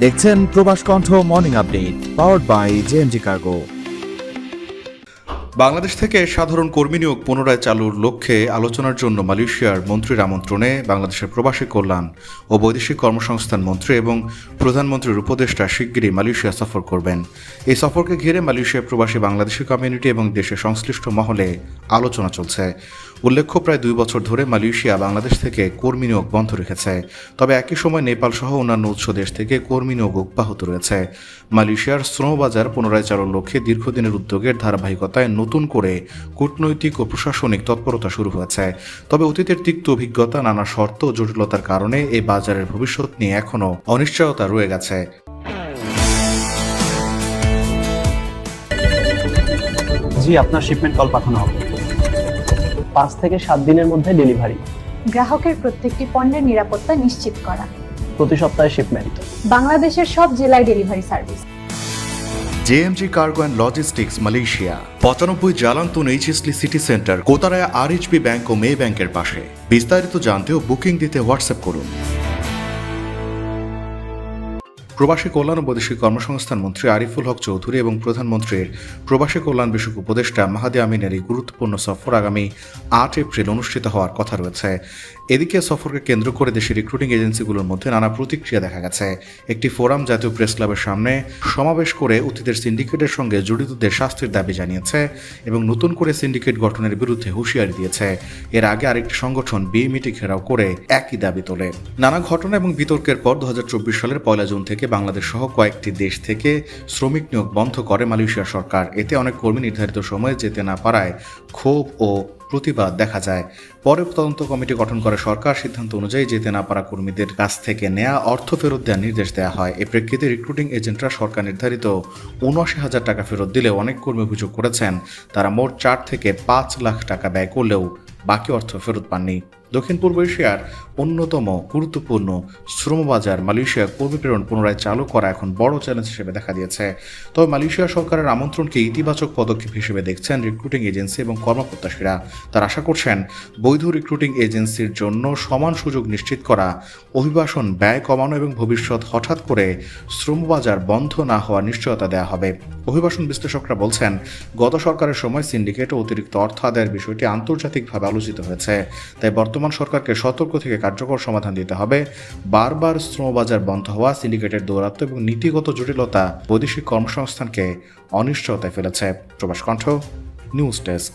দেখছেন Probash Kantho morning update powered by JMG cargo. Bangladesh থেকে সাধারণ কর্মী নিয়োগ পুনরায় চালুর লক্ষ্যে আলোচনার জন্য মালয়েশিয়ার মন্ত্রীর আমন্ত্রণে বাংলাদেশের প্রবাসী কল্যাণ ও বৈদেশিক কর্মসংস্থান মন্ত্রী এবং প্রধানমন্ত্রীর উপদেষ্টা শিগগিরই মালয়েশিয়া সফর করবেন। এই সফরকে ঘিরে মালয়েশিয়ার প্রবাসী বাংলাদেশি কমিউনিটি এবং দেশের সংশ্লিষ্ট মহলে আলোচনা চলছে। উল্লেখ্য, প্রায় 2 বছর ধরে মালয়েশিয়া বাংলাদেশ থেকে কর্মী নিয়োগ বন্ধ রেখেছে। তবে একই সময় নেপাল সহ অন্যান্য উৎস দেশ থেকে কর্মী নিয়োগ অব্যাহত রয়েছে। মালয়েশিয়ার শ্রমবাজার পুনরায় চালুর লক্ষ্যে দীর্ঘদিনের উদ্যোগের ধারাবাহিকতায় নতুন করে কূটনৈতিক ও প্রশাসনিক তৎপরতা শুরু হয়েছে। তবে অতীতের তিক্ত অভিজ্ঞতা, নানা শর্ত ও জটিলতার কারণে এই বাজারের ভবিষ্যৎ নিয়ে এখনও অনিশ্চয়তা রয়ে গেছে। জি, আপনার শিপমেন্ট কল পাঠানো হবে। 5 থেকে 7 দিনের মধ্যে ডেলিভারি। গ্রাহকের প্রত্যেকটি পণ্যের নিরাপত্তা নিশ্চিত করা। প্রতি সপ্তাহে শিপমেন্ট। বাংলাদেশের সব জেলায় delivery service. JMG cargo and logistics Malaysia 95 Jalan Tun H S Lee city centre, Kota Raya RHB bank ও মে ব্যাংকের পাশে। বিস্তারিত জানতে ও বুকিং দিতে হোয়াটসঅ্যাপ করুন। প্রবাসী কল্যাণ ও বৈদেশিক কর্মসংস্থান মন্ত্রী আরিফুল হক চৌধুরী এবং প্রধানমন্ত্রীর প্রবাসী কল্যাণ বিষয়ক উপদেষ্টা মাহাদি আমিনের এই গুরুত্বপূর্ণ সফর আগামী 8 এপ্রিল অনুষ্ঠিত হওয়ার কথা রয়েছে। এদিকে সফরকে কেন্দ্র করে দেশের রিক্রুটিং এজেন্সিগুলোর মধ্যে নানা প্রতিক্রিয়া দেখা গেছে। একটি ফোরাম জাতীয় প্রেস ক্লাবের সামনে সমাবেশ করে অতীতের সিন্ডিকেটের সঙ্গে জড়িতদের শাস্তির দাবি জানিয়েছে এবং নতুন করে সিন্ডিকেট গঠনের বিরুদ্ধে হুঁশিয়ারি দিয়েছে। এর আগে আরেকটি সংগঠন বিএমইটি ঘেরাও করে একই দাবি তোলে। নানা ঘটনা এবং বিতর্কের পর 2024 সালের 1 জুন থেকে বাংলাদেশ সহ কয়েকটি দেশ থেকে শ্রমিক নিয়োগ বন্ধ করে মালয়েশিয়া সরকার। এতে অনেক কর্মী নির্ধারিত সময়ে যেতে না পারায় ক্ষোভ ও প্রতিবাদ দেখা যায়। পরে তদন্ত কমিটি গঠন করে সরকার সিদ্ধান্ত অনুযায়ী যেতে না পারা কর্মীদের কাছ থেকে নেওয়া অর্থ ফেরত দেওয়ার নির্দেশ দেওয়া হয়। এ প্রেক্ষিতে রিক্রুটিং এজেন্টরা সরকার নির্ধারিত 79,000 টাকা ফেরত দিলেও অনেক কর্মী অভিযোগ করেছেন তারা মোট 4 থেকে 5 লাখ টাকা ব্যয় করলেও বাকি অর্থ ফেরত পাননি। দক্ষিণ পূর্ব এশিয়ার অন্যতম গুরুত্বপূর্ণ শ্রমবাজার মালয়েশিয়া কর্মী প্রেরণ পুনরায় চালু করা এখন বড় চ্যালেঞ্জ হিসেবে দেখা দিয়েছে। তবে মালয়েশিয়া সরকারের আমন্ত্রণকে ইতিবাচক পদক্ষেপ হিসেবে দেখছেন রিক্রুটিং এজেন্সি এবং কর্মপ্রত্যাশীরা। তারা আশা করছেন বৈধ রিক্রুটিং এজেন্সির জন্য সমান সুযোগ নিশ্চিত করা, অভিবাসন ব্যয় কমানো এবং ভবিষ্যৎ হঠাৎ করে শ্রমবাজার বন্ধ না হওয়ার নিশ্চয়তা দেওয়া হবে। অভিবাসন বিশ্লেষকরা বলছেন, গত সরকারের সময় সিন্ডিকেট ও অতিরিক্ত অর্থ আদায়ের বিষয়টি আন্তর্জাতিকভাবে আলোচিত হয়েছে। তাই বর্তমান সরকারকে সতর্ক থেকে কার্যকর সমাধান দিতে হবে। বারবার শ্রমবাজার বন্ধ হওয়া, সিন্ডিকেটের দৌরাত্ম এবং নীতিগত জটিলতা বৈদেশিক কর্মসংস্থানকে অনিশ্চয়তায় ফেলেছে। প্রবাস কণ্ঠ নিউজ ডেস্ক।